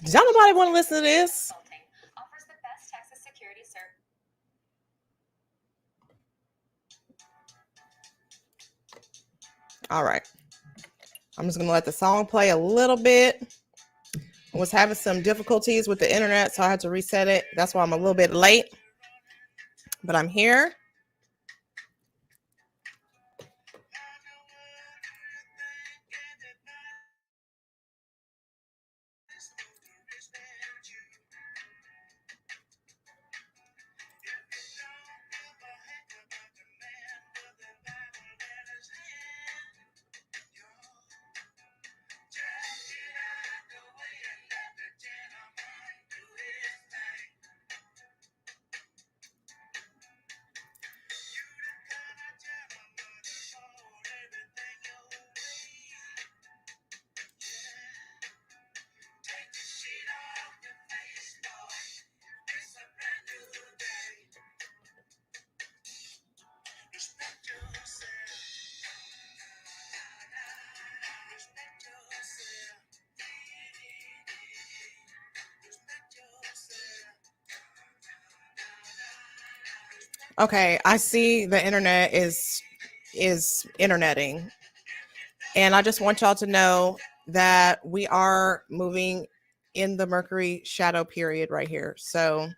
Don't nobody want to listen to this. All right. I'm just going to let the song play a little bit. I was having some difficulties with the internet, so I had to reset it. That's why I'm a little bit late. But I'm here. Okay, I see the internet is interneting. And I just want y'all to know that we are moving in the Mercury shadow period right here. So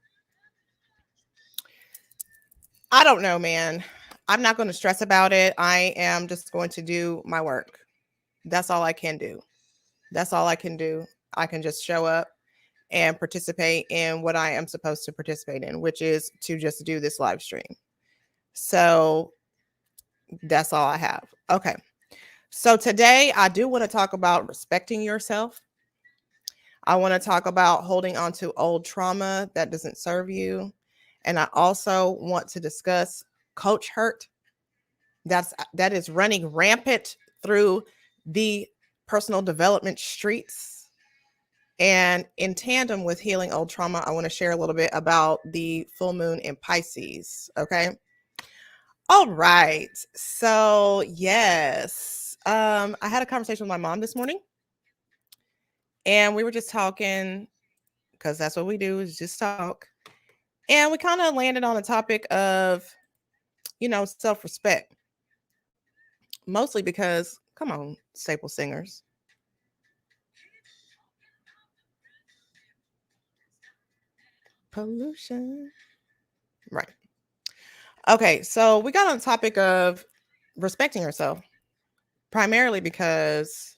I don't know, man. I'm not going to stress about it. I am just going to do my work. That's all I can do. That's all I can do. I can just show up and participate in what I am supposed to participate in, which is to just do this live stream. So that's all I have. Okay. So today I do want to talk about respecting yourself. I want to talk about holding on to old trauma that doesn't serve you. And I also want to discuss coach hurt that is running rampant through the personal development streets. And in tandem with healing old trauma, I want to share a little bit about the full moon in Pisces. Okay. All right. So yes, I had a conversation with my mom this morning, and we were just talking because that's what we do is just talk. And we kind of landed on a topic of, self-respect. Mostly because, come on, staple singers. Pollution. Right. Okay, so we got on the topic of respecting yourself, primarily because,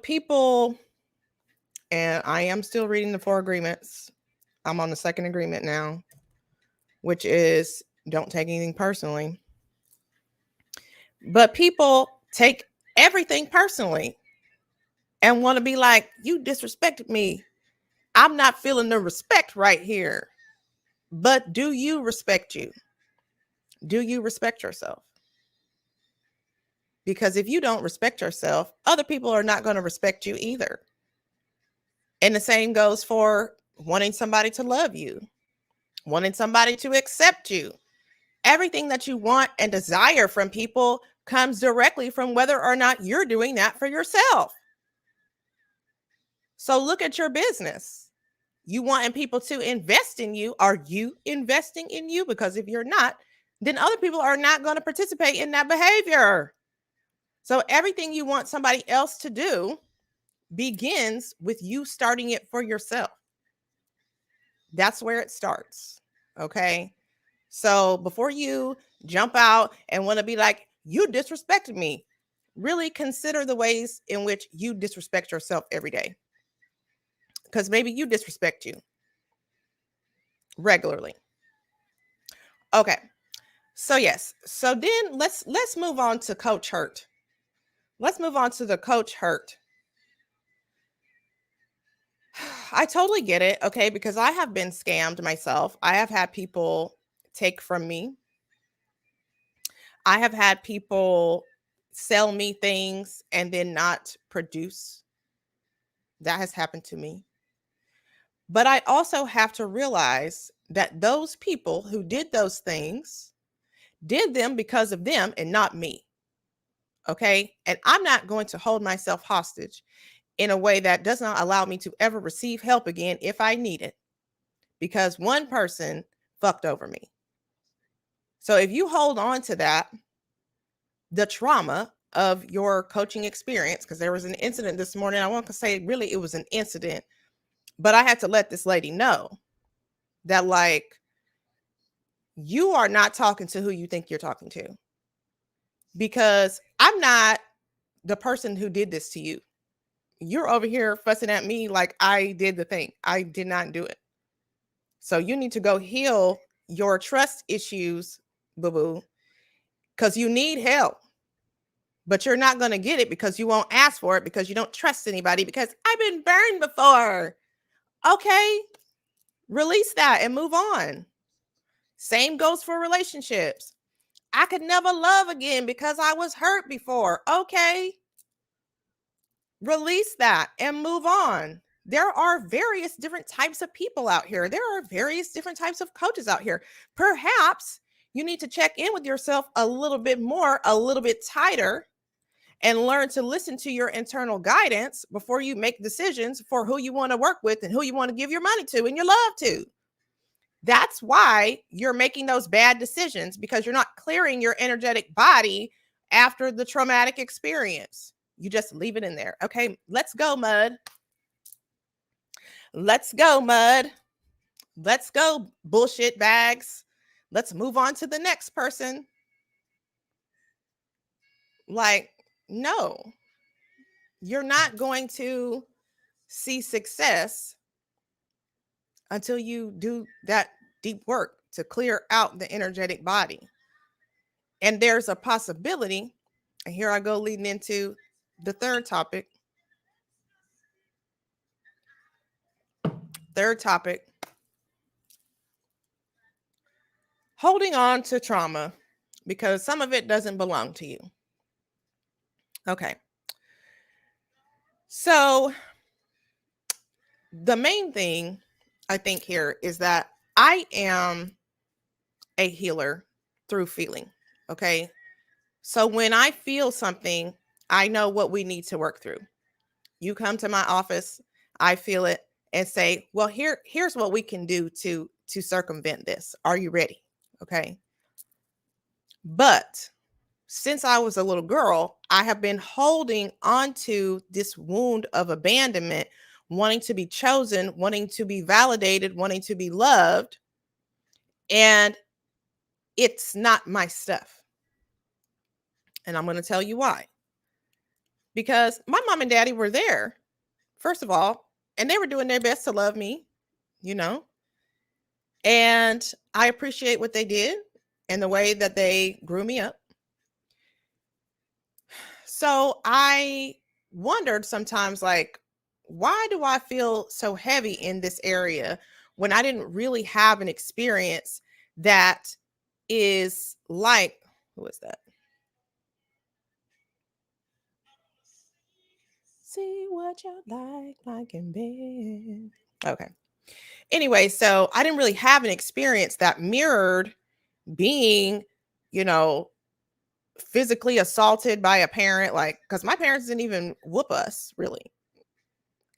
people, and I am still reading the 4 agreements. I'm on the 2nd agreement now, which is don't take anything personally. But people take everything personally and want to be like, you disrespected me. I'm not feeling the respect right here. But do you respect you? Do you respect yourself? Because if you don't respect yourself, other people are not going to respect you either. And the same goes for wanting somebody to love you, wanting somebody to accept you. Everything that you want and desire from people comes directly from whether or not you're doing that for yourself. So look at your business. You wanting people to invest in you. Are you investing in you? Because if you're not, then other people are not going to participate in that behavior. So everything you want somebody else to do begins with you starting it for yourself. That's where it starts. Okay. So before you jump out and want to be like, you disrespected me, really consider the ways in which you disrespect yourself every day. Because maybe you disrespect you regularly. Okay. So yes. So then let's move on to coach hurt. Let's move on to the coach hurt. I totally get it. Okay. Because I have been scammed myself. I have had people take from me. I have had people sell me things and then not produce. That has happened to me. But I also have to realize that those people who did those things did them because of them and not me. Okay. And I'm not going to hold myself hostage in a way that does not allow me to ever receive help again if I need it, because one person fucked over me. So if you hold on to that, the trauma of your coaching experience, because there was an incident this morning, I want to say really it was an incident, but I had to let this lady know that, like, you are not talking to who you think you're talking to, because I'm not the person who did this to you. You're over here fussing at me like I did the thing. I did not do it. So you need to go heal your trust issues, boo-boo, because you need help. But you're not going to get it because you won't ask for it, because you don't trust anybody, because I've been burned before. Okay, release that and move on. Same goes for relationships. I could never love again because I was hurt before. Okay, release that and move on. There are various different types of people out here. There are various different types of coaches out here. Perhaps you need to check in with yourself a little bit more, a little bit tighter, and learn to listen to your internal guidance before you make decisions for who you want to work with and who you want to give your money to and your love to. That's why you're making those bad decisions, because you're not clearing your energetic body after the traumatic experience. You just leave it in there. Okay, let's go, mud. Let's go, mud. Let's go, bullshit bags. Let's move on to the next person. Like, no, you're not going to see success until you do that deep work to clear out the energetic body. And there's a possibility, and here I go leading into the third topic. Holding on to trauma because some of it doesn't belong to you. Okay. So the main thing I think here is that I am a healer through feeling. Okay. So when I feel something, I know what we need to work through. You come to my office, I feel it, and say, well, here's what we can do to circumvent this. Are you ready? Okay. But since I was a little girl, I have been holding onto this wound of abandonment, wanting to be chosen, wanting to be validated, wanting to be loved. And it's not my stuff. And I'm going to tell you why. Because my mom and daddy were there, first of all, and they were doing their best to love me, you know. And I appreciate what they did and the way that they grew me up. So I wondered sometimes, like, why do I feel so heavy in this area when I didn't really have an experience that is like, who is that? See what you like in bed. Okay. Anyway, so I didn't really have an experience that mirrored being, you know, physically assaulted by a parent, like, because my parents didn't even whoop us, really.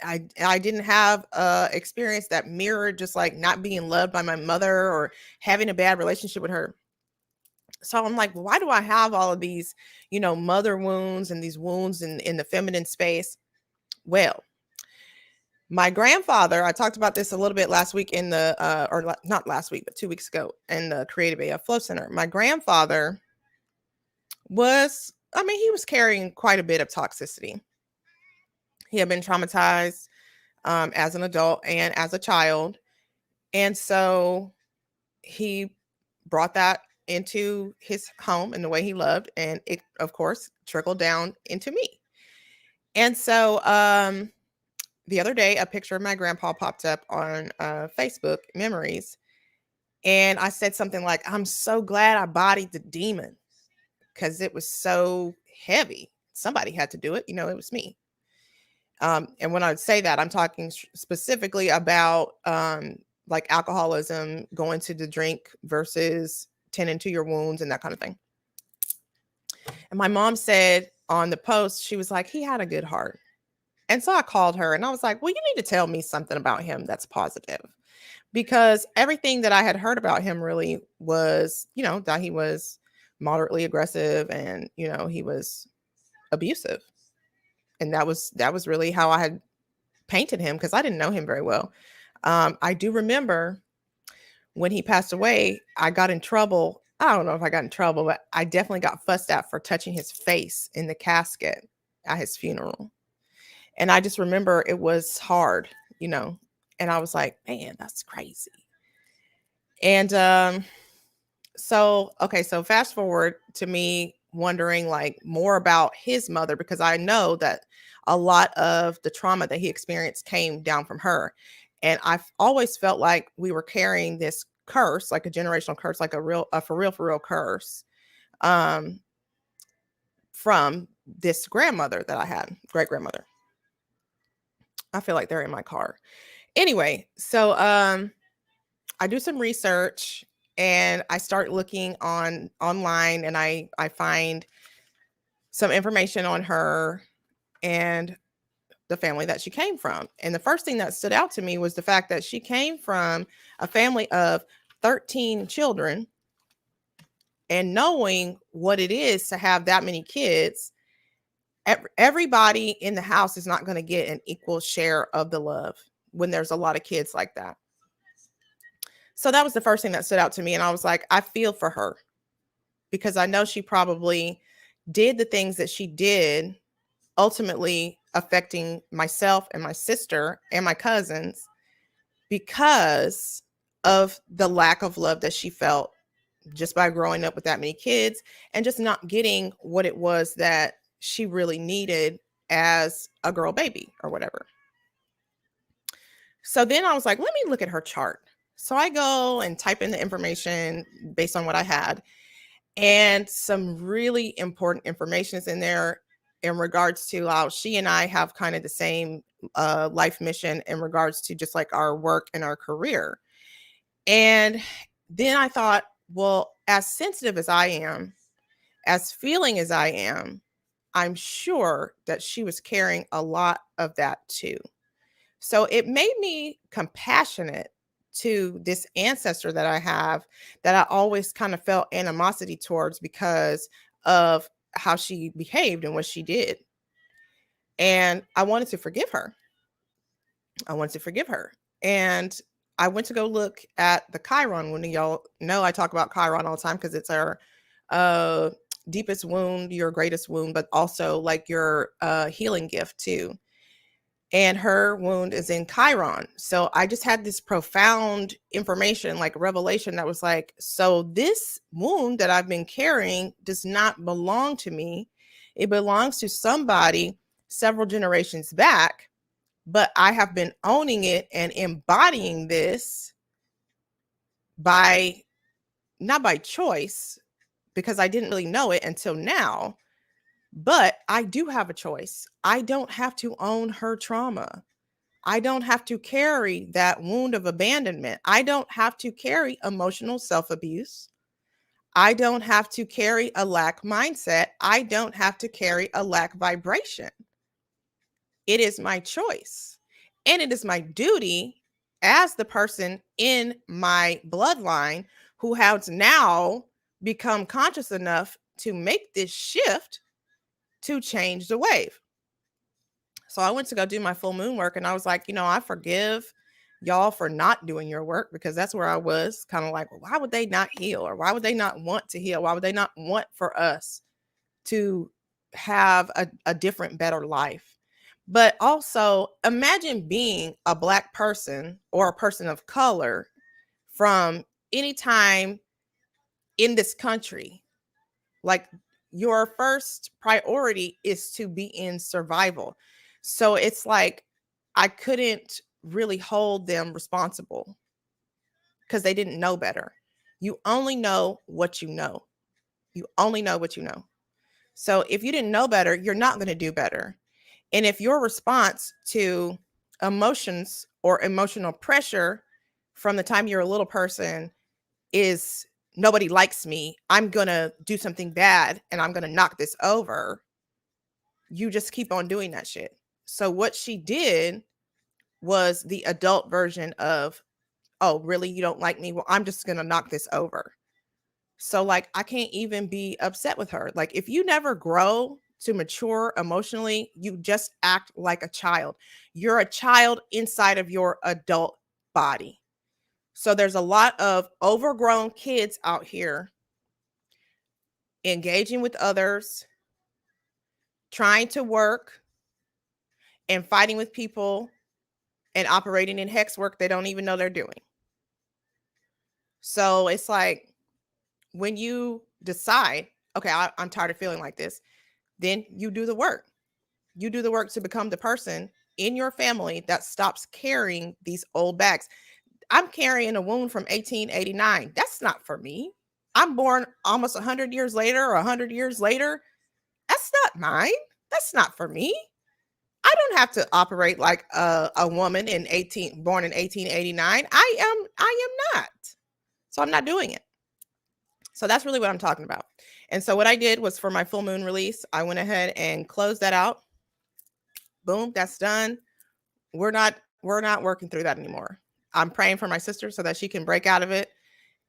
I didn't have a experience that mirrored just like not being loved by my mother or having a bad relationship with her. So I'm like, why do I have all of these, mother wounds and these wounds in the feminine space? Well, my grandfather, I talked about this a little bit last week in the, not last week, but 2 weeks ago in the Creative AF Flow Center. My grandfather he was carrying quite a bit of toxicity. He had been traumatized as an adult and as a child. And so he brought that into his home and the way he loved. And it, of course, trickled down into me. And so the other day, a picture of my grandpa popped up on Facebook Memories. And I said something like, I'm so glad I bodied the demon because it was so heavy. Somebody had to do it. It was me. And when I would say that, I'm talking specifically about like alcoholism, going to the drink versus tending to your wounds and that kind of thing. And my mom said on the post, she was like, he had a good heart. And so I called her and I was like, well, you need to tell me something about him that's positive, because everything that I had heard about him really was, that he was moderately aggressive and, he was abusive. And that was really how I had painted him, because I didn't know him very well. I do remember when he passed away, I got in trouble. I don't know if I got in trouble, but I definitely got fussed at for touching his face in the casket at his funeral. And I just remember it was hard, you know, and I was like, man, that's crazy. And so fast forward to me wondering like more about his mother, because I know that a lot of the trauma that he experienced came down from her. And I've always felt like we were carrying this curse, like a generational curse, like a for real curse, um, from this grandmother that I had, great grandmother. I feel like they're in my car. Anyway, so I do some research and I start looking online, and I find some information on her and the family that she came from. And the first thing that stood out to me was the fact that she came from a family of 13 children, and knowing what it is to have that many kids, everybody in the house is not going to get an equal share of the love when there's a lot of kids like that. So that was the first thing that stood out to me. And I was like, I feel for her, because I know she probably did the things that she did, ultimately affecting myself and my sister and my cousins because of the lack of love that she felt just by growing up with that many kids and just not getting what it was that she really needed as a girl baby or whatever. So then I was like, let me look at her chart. So I go and type in the information based on what I had, and some really important information is in there in regards to how she and I have kind of the same life mission in regards to just like our work and our career. And then I thought, well, as sensitive as I am, as feeling as I am, I'm sure that she was carrying a lot of that too. So it made me compassionate to this ancestor that I have, that I always kind of felt animosity towards because of how she behaved and what she did. And I wanted to forgive her. I wanted to forgive her. And I went to go look at the Chiron wound. And y'all know I talk about Chiron all the time because it's our uh, deepest wound, your greatest wound, but also like your healing gift too. And her wound is in Chiron. So I just had this profound information, like revelation, that was like, so this wound that I've been carrying does not belong to me. It belongs to somebody several generations back, but I have been owning it and embodying this by, not by choice, because I didn't really know it until now, but I do have a choice. I don't have to own her trauma. I don't have to carry that wound of abandonment. I don't have to carry emotional self-abuse. I don't have to carry a lack mindset. I don't have to carry a lack vibration. It is my choice. And it is my duty as the person in my bloodline who has now become conscious enough to make this shift to change the wave. So I went to go do my full moon work, and I was like, I forgive y'all for not doing your work, because that's where I was kind of like, well, why would they not heal? Or why would they not want to heal? Why would they not want for us to have a different, better life? But also imagine being a Black person or a person of color from any time in this country. Like, your first priority is to be in survival. So it's like I couldn't really hold them responsible because they didn't know better. You only know what you know. You only know what you know. So if you didn't know better, you're not going to do better. And if your response to emotions or emotional pressure from the time you're a little person is, nobody likes me, I'm going to do something bad and I'm going to knock this over, you just keep on doing that shit. So what she did was the adult version of, oh, really? You don't like me? Well, I'm just going to knock this over. So like, I can't even be upset with her. Like, if you never grow to mature emotionally, you just act like a child. You're a child inside of your adult body. So there's a lot of overgrown kids out here engaging with others, trying to work and fighting with people and operating in hex work they don't even know they're doing. So it's like, when you decide, okay, I'm tired of feeling like this, then you do the work. You do the work to become the person in your family that stops carrying these old bags. I'm carrying a wound from 1889. That's not for me. I'm born almost 100 years later or 100 years later. That's not mine. That's not for me. I don't have to operate like a woman born in 1889. I am not. So I'm not doing it. So that's really what I'm talking about. And so what I did was, for my full moon release, I went ahead and closed that out. Boom, that's done. We're not working through that anymore. I'm praying for my sister so that she can break out of it.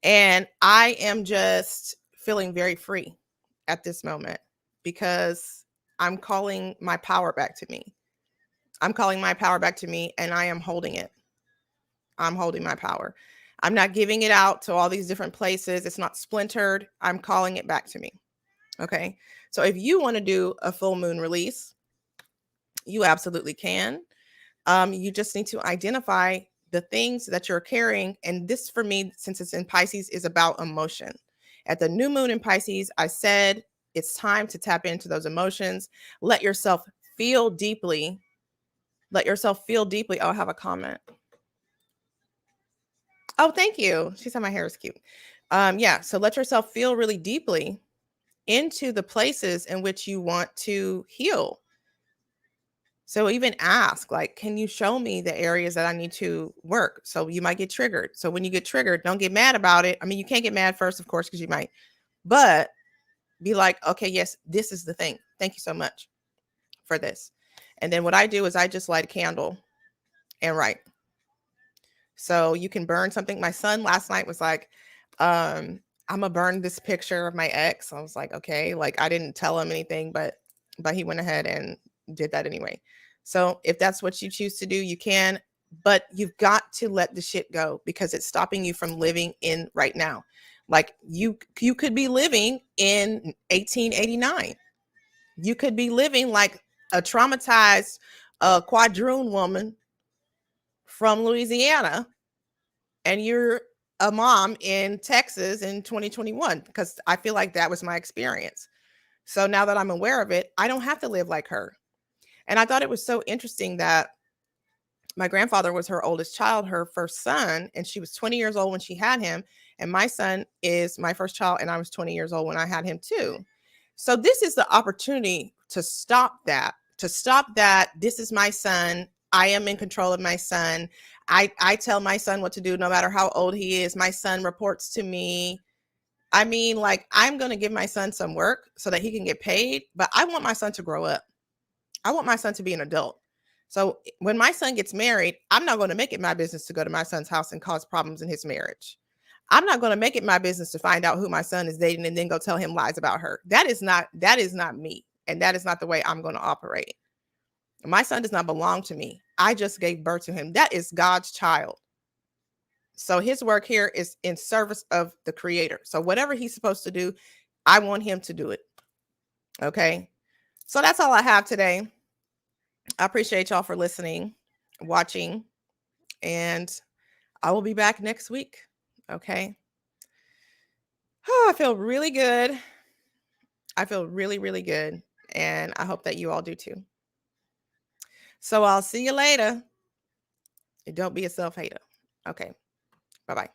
And I am just feeling very free at this moment, because I'm calling my power back to me. I'm calling my power back to me, and I am holding it. I'm holding my power. I'm not giving it out to all these different places. It's not splintered. I'm calling it back to me. Okay. So if you want to do a full moon release, you absolutely can. You just need to identify the things that you're carrying. And this, for me, since it's in Pisces, is about emotion. At the new moon in Pisces, I said it's time to tap into those emotions. Let yourself feel deeply. Let yourself feel deeply. Oh, I have a comment. Oh, thank you. She said my hair is cute. Yeah. So let yourself feel really deeply into the places in which you want to heal. So even ask, like, can you show me the areas that I need to work? So you might get triggered. So when you get triggered, don't get mad about it. I mean, you can't get mad first, of course, because you might, but be like, okay, yes, this is the thing. Thank you so much for this. And then what I do is I just light a candle and write. So you can burn something. My son last night was like, I'm gonna burn this picture of my ex. I was like, okay, like, I didn't tell him anything, but he went ahead and did that anyway. So if that's what you choose to do, you can, but you've got to let the shit go, because it's stopping you from living in right now. Like, you could be living in 1889. You could be living like a traumatized quadroon woman from Louisiana, and you're a mom in Texas in 2021, because I feel like that was my experience. So now that I'm aware of it, I don't have to live like her. And I thought it was so interesting that my grandfather was her oldest child, her first son, and she was 20 years old when she had him. And my son is my first child, and I was 20 years old when I had him too. So this is the opportunity to stop that, This is my son. I am in control of my son. I tell my son what to do, no matter how old he is. My son reports to me. I mean, like, I'm going to give my son some work so that he can get paid, but I want my son to grow up. I want my son to be an adult. So when my son gets married, I'm not going to make it my business to go to my son's house and cause problems in his marriage. I'm not going to make it my business to find out who my son is dating and then go tell him lies about her. That is not me. And that is not the way I'm going to operate. My son does not belong to me. I just gave birth to him. That is God's child. So his work here is in service of the creator. So whatever he's supposed to do, I want him to do it. Okay. So that's all I have today. I appreciate y'all for listening, watching, and I will be back next week. Okay. Oh, I feel really good. I feel really, really good. And I hope that you all do too. So I'll see you later. And don't be a self-hater. Okay. Bye-bye.